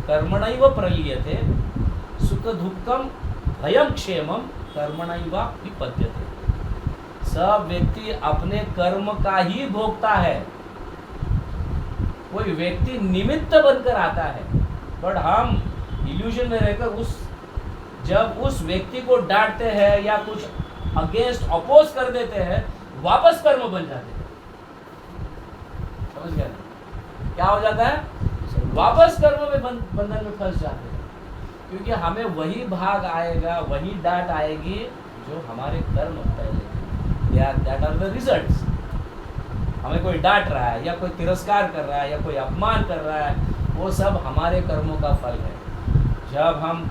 कर्मणैव प्रलीयते, सुख दुःखम भयम क्षेमम कर्मणैव विपद्यते। सब व्यक्ति अपने कर्म का ही भोगता है, कोई व्यक्ति निमित्त बनकर आता है, बट हम इल्यूजन में रहकर जब उस व्यक्ति को डांटते हैं या कुछ अगेंस्ट अपोज कर देते हैं, वापस कर्म बन जाते हैं। समझ गया? क्या हो जाता है? वापस कर्म में बंधन में फंस जाते हैं, क्योंकि हमें वही भाग आएगा, वही डांट आएगी जो हमारे कर्म पहले, दैट आर द रिजल्ट्स। हमें कोई डांट रहा है या कोई तिरस्कार कर रहा है या कोई अपमान कर रहा है, वो सब हमारे कर्मों का फल है। जब हम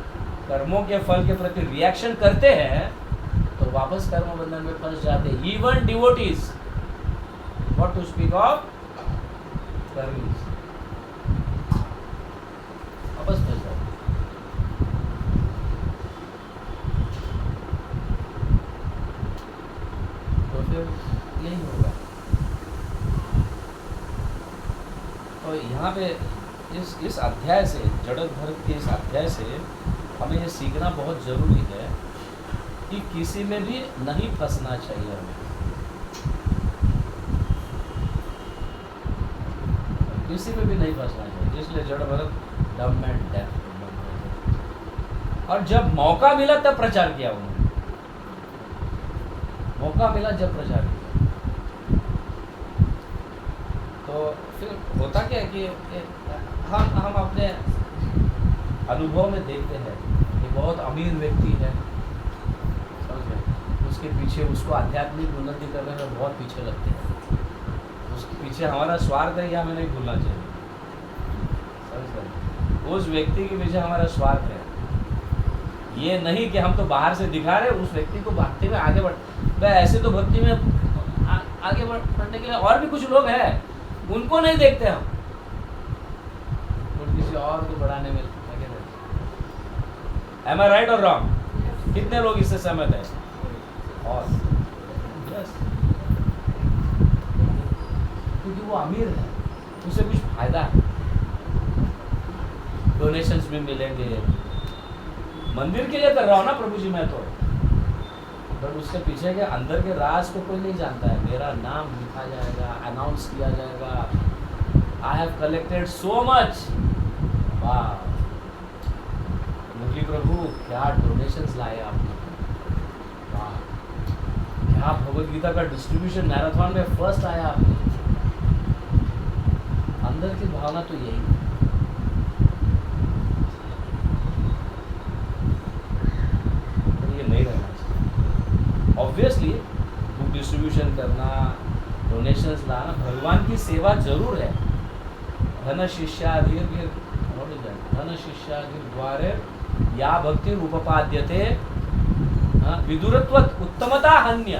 कर्मों के फल के प्रति रिएक्शन करते हैं तो वापस कर्म बंधन में फंस जाते हैं। Even devotees, what to speak of कर्मीज, वापस फंस जाते हैं। तो फिर यही होगा। तो यहाँ पे इस अध्याय से, जड़त भरत के इस अध्याय से हमें ये सीखना बहुत ज़रूरी है कि किसी में भी नहीं फंसना चाहिए हमें, किसी में भी नहीं फंसना चाहिए। इसलिए जड़ भरत डम एंड डेफ, और जब मौका मिला तब प्रचार किया उन्होंने, मौका मिला जब प्रचार किया। तो फिर होता क्या है कि हम अपने अनुभव में देखते हैं कि बहुत अमीर व्यक्ति है, समझ गए, उसके पीछे उसको आध्यात्मिक उन्नति करने में बहुत पीछे लगते हैं, उसके पीछे हमारा स्वार्थ है, यह हमें नहीं भूलना चाहिए। समझ गए? उस व्यक्ति के पीछे हमारा स्वार्थ है, ये नहीं कि हम तो बाहर से दिखा रहे उस व्यक्ति को भक्ति में आगे बढ़। ऐसे तो भक्ति में आगे बढ़ने के लिए और भी कुछ लोग हैं, उनको नहीं देखते हम, और किसी और को बढ़ाने में लगे रहते। Am I right or wrong? कितने लोग इससे सहमत हैं? और yes, क्योंकि वो अमीर है, उसे कुछ फायदा है, डोनेशंस भी मिलेंगे, मंदिर के लिए कर रहा हूँ ना प्रभु जी मैं तो, बट उसके पीछे के अंदर के राज को कोई नहीं जानता है। मेरा नाम लिखा जाएगा, अनाउंस किया जाएगा, I have collected so much, वाह मुरली प्रभु क्या डोनेशंस लाए आपने, वाह क्या भगवद गीता का डिस्ट्रीब्यूशन मैराथन में फर्स्ट आया आपने। अंदर की भावना तो यही है। ये नहीं रहना चाहिए। ऑब्वियसली बुक डिस्ट्रीब्यूशन करना, डोनेशंस लाना भगवान की सेवा जरूर है। धन शिष्याधिर धन शिष्याधिर द्वारे या भक्ति उपपाद्यते विदुरत्वत उत्तमता हन्य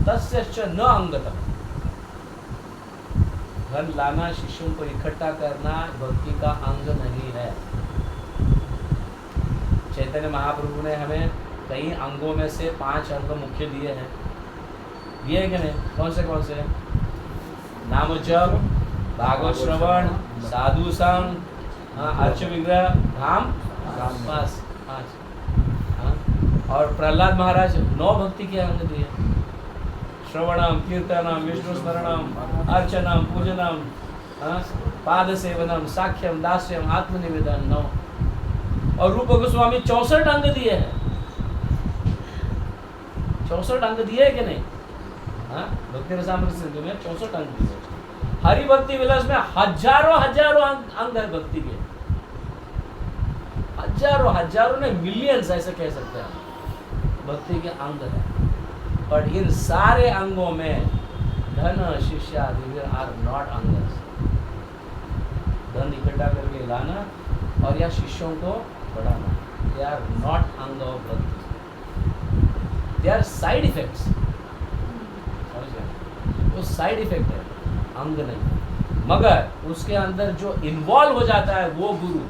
तस्यश्च न अंगतम। धन लाना, शिष्यों को इकट्ठा करना भक्ति का अंग नहीं है। चैतन्य महाप्रभु ने हमें कई अंगों में से 5 अंग मुख्य दिए हैं, दिए कि नहीं? कौन से? नाम जप, भागवत श्रवण, साधु संग, अर्च विग्रह, धाम, बस 5। और प्रहलाद महाराज 9 भक्ति के अंग दिए, श्रवणम, कीर्तनम, विष्णु स्मरणम, अर्चनम, पूजनम, पाद सेवनम, साख्यम, दास्यम, आत्मनिवेदन 9। और रूप गोस्वामी 64 अंग दिए हैं। 64 अंग दिए है कि नहीं? भक्ति रसामृत सिंधु में 64 अंग दिए। हरि भक्ति विलास में हजारों अंग है भक्ति के, हजारों ने, मिलियंस ऐसे कह सकते हैं। भक्ति के अंग है, पर इन सारे अंगों में धन शिष्य आदि आर नॉट अंगस। धन इकट्ठा करके लाना और या शिष्यों को बढ़ाना, दे आर नॉट अंग ऑफ भक्ति, दे आर साइड इफेक्ट्स। वो साइड इफेक्ट है, अंग नहीं। मगर उसके अंदर जो इन्वॉल्व हो जाता है वो गुरु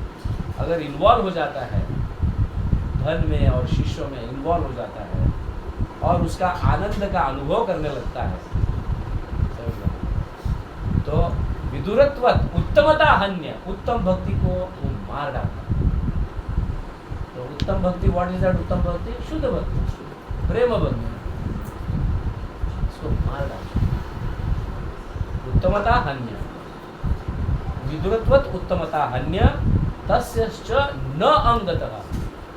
अगर इन्वॉल्व हो जाता है धन में और शिष्यों में इन्वॉल्व हो जाता है और उसका आनंद का अनुभव करने लगता है, तो विदुरत्वत उत्तमता हन्य, उत्तम भक्ति को वो मार डालता है। तो उत्तम भक्ति, व्हाट इज दैट उत्तम भक्ति? शुद्ध भक्ति, प्रेम भक्ति, इसको मार डालता है। उत्तमता हन्य, विदुरत्वत उत्तमता हन्य, तस्यश्च न अंगतः।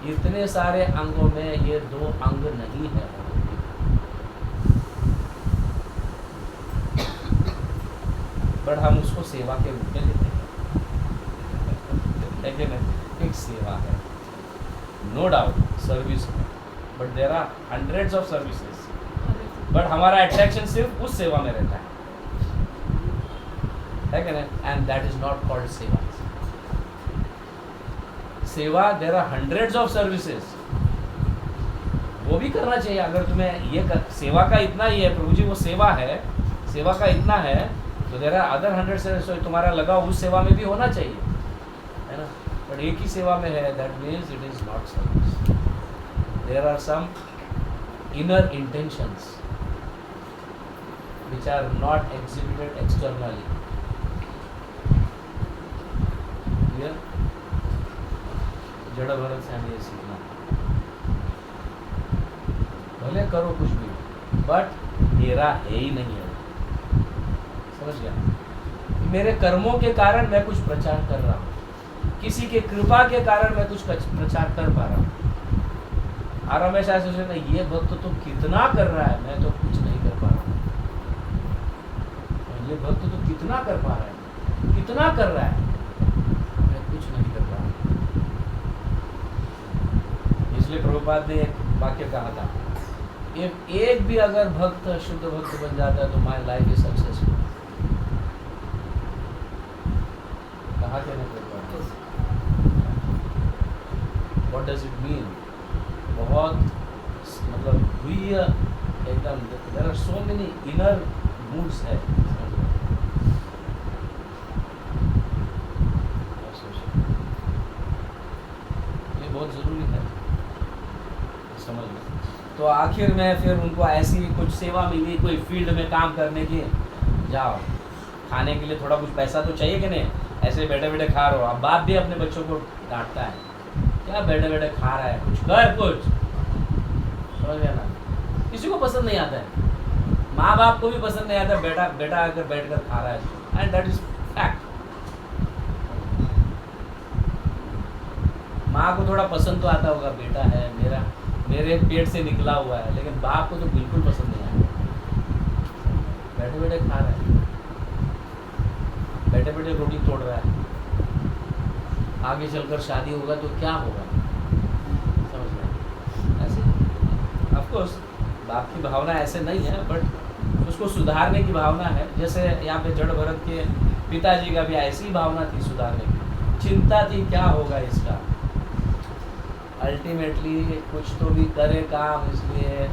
इतने सारे अंगों में ये दो अंग नहीं है। बट हम उसको सेवा के रूप में लेते हैं, लेकिन एक सेवा है, नो डाउट सर्विस है, but there are hundreds of services, but हमारा अट्रैक्शन सिर्फ उस सेवा में रहता है कि नहीं? And that is not called सेवा। सेवा, there are hundreds of services, वो भी करना चाहिए। अगर तुम्हें ये सेवा का इतना ही है, प्रभु जी वो सेवा है, सेवा का इतना है, तो देयर आर अदर 100 सर्विस, तुम्हारा लगाव उस सेवा में भी होना चाहिए, है ना? बट एक ही सेवा में है, that means it is not service. There are some inner intentions which are not exhibited externally. Clear? जड़ भरत से हमें ये सीखना, भले करो कुछ भी, बट मेरा है ही नहीं है। समझ गया? मेरे कर्मों के कारण मैं कुछ प्रचार कर रहा हूँ, किसी के कृपा के कारण मैं कुछ प्रचार कर पा रहा हूँ। और हमेशा ऐसे सोचना, ये भक्त तो कितना कर रहा है, मैं तो कुछ नहीं कर पा रहा हूँ। ये भक्त तो कितना कर पा रहा है, कितना कर रहा है, मैं कुछ नहीं कर पा रहा। इसलिए प्रभुपाद ने एक वाक्य कहा था, एक भी अगर भक्त शुद्ध भक्त बन जाता है तो माय लाइफ इज सक्सेसफुल। कहा क्या नहीं Prabhupada? What does it mean? बहुत मतलब हुई एकदम, there are so many inner moods है। बहुत ज़रूरी है समझना। तो आखिर में फिर उनको ऐसी कुछ सेवा मिली, कोई फील्ड में काम करने की, जाओ खाने के लिए थोड़ा कुछ पैसा तो चाहिए कि नहीं? ऐसे बैठे बैठे खा रहे हो। अब बाप भी अपने बच्चों को डांटता है, क्या बैठे बैठे खा रहा है, कुछ कर कुछ। समझ गया ना? किसी को पसंद नहीं आता है, माँ बाप को भी पसंद नहीं आता बेटा बेटा अगर बैठ कर खा रहा है, एंड दैट इज फैक्ट। माँ को थोड़ा पसंद तो आता होगा, बेटा है मेरे पेट से निकला हुआ है, लेकिन बाप को तो बिल्कुल पसंद नहीं आया। बैठे बैठे खा रहा है, बैठे बैठे रोटी तोड़ रहा है, आगे चलकर शादी होगा तो क्या होगा? समझ रहे? ऐसे ऑफ कोर्स बाप की भावना ऐसे नहीं है, बट उसको सुधारने की भावना है। जैसे यहाँ पे जड़ भरत के पिताजी का भी ऐसी ही भावना थी, सुधारने की चिंता थी, क्या होगा इसका। अल्टीमेटली कुछ तो भी करे काम, इसलिए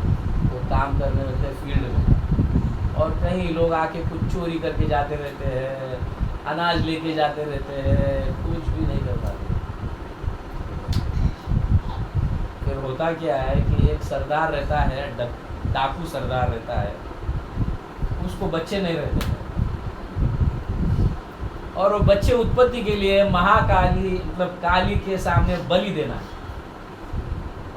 वो काम करने लगते फील्ड में। और कई लोग आके कुछ चोरी करके जाते रहते हैं, अनाज लेके जाते रहते हैं, कुछ भी नहीं कर पाते। फिर होता क्या है कि एक सरदार रहता है, डाकू सरदार रहता है, उसको बच्चे नहीं रहते हैं, और वो बच्चे उत्पत्ति के लिए महाकाली मतलब काली के सामने बलि देना है।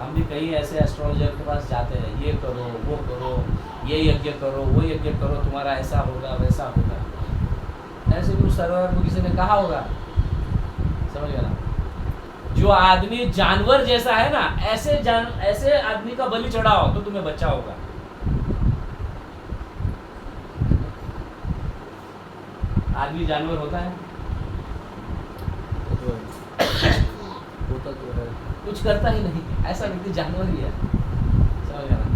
हम भी कई ऐसे एस्ट्रोलॉजर के पास जाते हैं, ये करो वो करो, ये यज्ञ करो वो यज्ञ करो, तुम्हारा ऐसा होगा वैसा होगा। ऐसे भी उस सरदार को किसी ने कहा होगा, समझ गया ना? जो आदमी जानवर जैसा है ना, ऐसे आदमी का बलि चढ़ाओ तो तुम्हें बच्चा होगा। आदमी जानवर होता है, होता तो है, कुछ करता ही नहीं, ऐसा व्यक्ति जानवर ही है।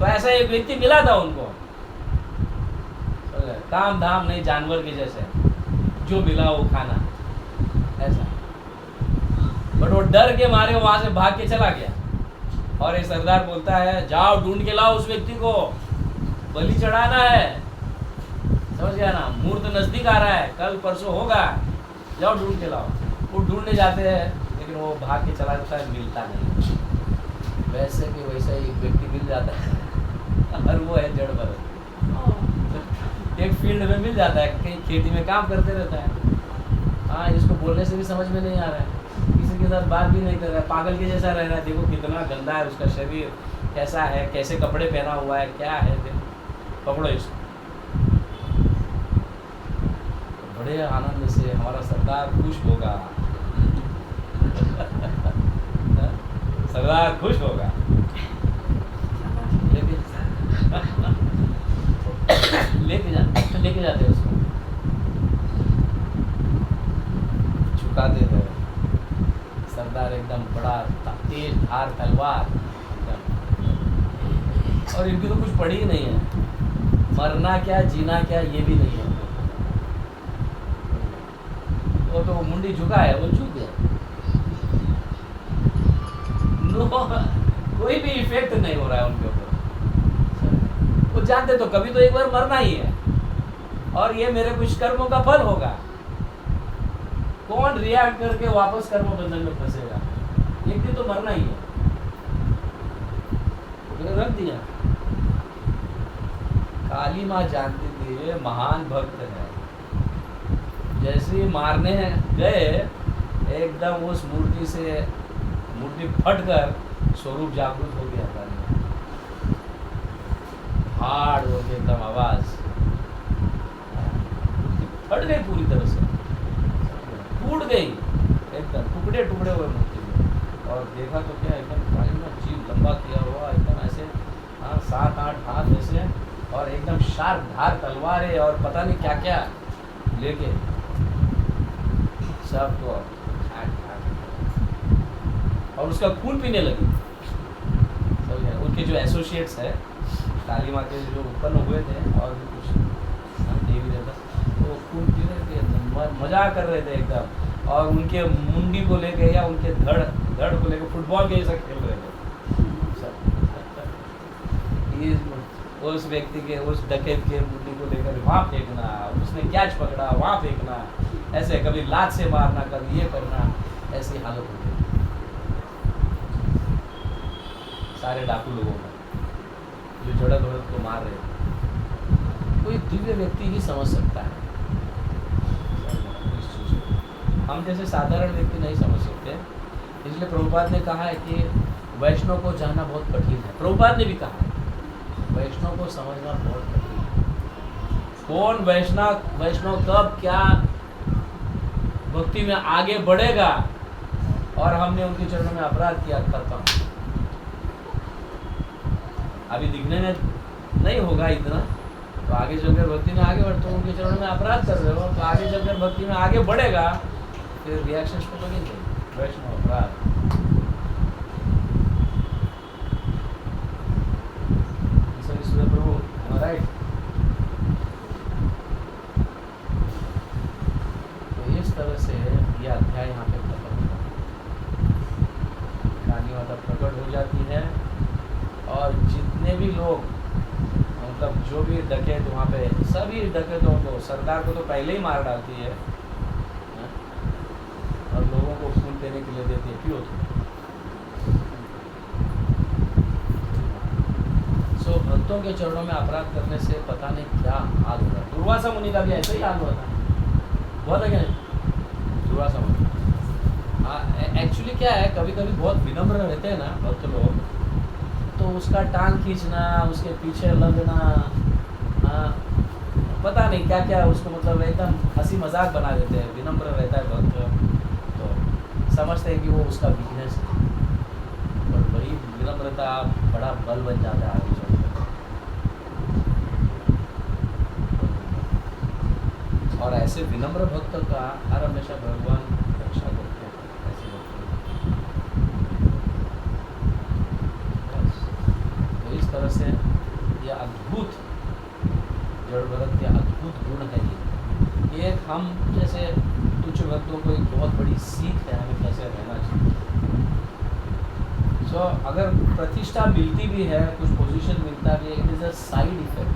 तो ऐसा एक व्यक्ति मिला था उनको, काम धाम नहीं, जानवर के जैसे जो मिला वो खाना ऐसा। बट वो डर के मारे वहां से भाग के चला गया। और ये सरदार बोलता है जाओ ढूंढ के लाओ उस व्यक्ति को, बलि चढ़ाना है, समझ गया ना, मुहूर्त नजदीक आ रहा है, कल परसों होगा, जाओ ढूंढ के लाओ। वो ढूंढने जाते हैं लेकिन वो भाग के चला जाता है, मिलता नहीं। वैसे कि वैसा ही एक व्यक्ति मिल जाता है और वो है जड़ भरत। एक फील्ड में मिल जाता है, कहीं खेती में काम करते रहता है। हाँ, इसको बोलने से भी समझ में नहीं आ रहा है, किसी के साथ बात भी नहीं कर रहा है, पागल के जैसा रह रहा है। देखो कितना गंदा है उसका शरीर, कैसा है, कैसे कपड़े पहना हुआ है, क्या है, देखो पकड़ो इसको। बड़े आनंद से हमारा सरदार खुश होगा सरदार खुश होगा। लेके जाते उसको, झुकाते थे। सरदार एकदम बड़ा तेज धार तलवार, और इनकी तो कुछ पड़ी ही नहीं है, मरना क्या जीना क्या ये भी नहीं है। वो तो मुंडी झुका है, वो झुक गया, कोई भी इफेक्ट नहीं हो रहा है उनके ऊपर। वो जानते तो कभी तो एक बार मरना ही है, और ये मेरे कुछ कर्मों का फल होगा। कौन रिएक्ट करके वापस कर्म बंधन में फंसेगा, एक दिन तो मरना ही है, रख दिया। काली माँ जानती थी ये महान भक्त है, जैसे ही मारने गए एकदम उस मूर्ति से मूर्ति फटकर स्वरूप जागृत हो गया था, हार्ड हो गया एकदम आवाज, फट गई पूरी तरह से, टूट गई एकदम, टुकड़े टुकड़े हुए मूर्ति में। और देखा तो क्या एकदम जीव लंबा किया हुआ एकदम ऐसे, हाँ 7-8 हाथ ऐसे, और एकदम शार्प धार तलवारें और पता नहीं क्या क्या लेके सब तो और उसका खून पीने लगी। उनके जो एसोसिएट्स है काली माँ के जो उत्पन्न हुए थे और भी कुछ देवी देवता, तो वो खून पी रहे थे, मजा कर रहे थे एकदम, और उनके मुंडी को लेके या उनके धड़ को लेके फुटबॉल के जैसा खेल रहे थे। उस व्यक्ति के, उस डकैत के मुंडी को लेकर वहाँ फेंकना, उसने कैच पकड़ा वहाँ फेंकना, ऐसे कभी लात से मारना, कभी ये करना, ऐसी हालत हो गई सारे डाकू लोगों का जो झड़क भड़क को मार रहे थे। कोई दिव्य व्यक्ति ही समझ सकता है इस चीज़ को, हम जैसे साधारण व्यक्ति नहीं समझ सकते। इसलिए प्रभुपाद ने कहा है कि वैष्णव को जानना बहुत कठिन है। प्रभुपाद ने भी कहा है वैष्णव को समझना बहुत कठिन है। कौन वैष्णव कब क्या भक्ति में आगे बढ़ेगा, और हमने उनके चरणों में अपराध किया, खत्म। अभी दिखने में नहीं होगा इतना, तो आगे चलकर भक्ति में आगे बढ़, तो उनके चरणों में अपराध कर रहे हो, तो आगे चलकर भक्ति में आगे बढ़ेगा, फिर रिएक्शन तो लगेंगे, वैष्णव अपराध। प्रभु राइट। तो इस तरह से यह अध्याय यहाँ पे खत्म होता है। काली माता प्रकट हो जाती है, और जितने भी लोग मतलब जो भी डकैत वहाँ पे, सभी डकैतों को, सरदार को तो पहले ही मार डालती है, और लोगों को खून देने के लिए देती है, क्यों? सो भक्तों के चरणों में अपराध करने से पता नहीं क्या हाल होगा। दुर्वासा मुनि का भी ऐसा ही हाल हुआ था, बहुत है क्या दुर्वासा मुनि। हाँ, एक्चुअली क्या है, कभी कभी बहुत विनम्र रहते हैं ना भक्त लोग, तो उसका टांग खींचना, उसके पीछे लगना, हाँ पता नहीं क्या क्या उसको मतलब एकदम हंसी मजाक बना देते हैं। विनम्र रहता है भक्त तो समझते हैं कि वो उसका वीकनेस है, पर वही विनम्रता बड़ा बल बन जाता है आगे चलकर। और ऐसे विनम्र भक्त का हर हमेशा भगवान रक्षा करते हैं, ऐसे भक्त। तो इस तरह से हम जैसे तुच्छ भक्तों को एक बहुत बड़ी सीख है हमें कैसे रहना चाहिए। सो अगर प्रतिष्ठा मिलती भी है, कुछ पोजीशन मिलता भी है, it is a side effect.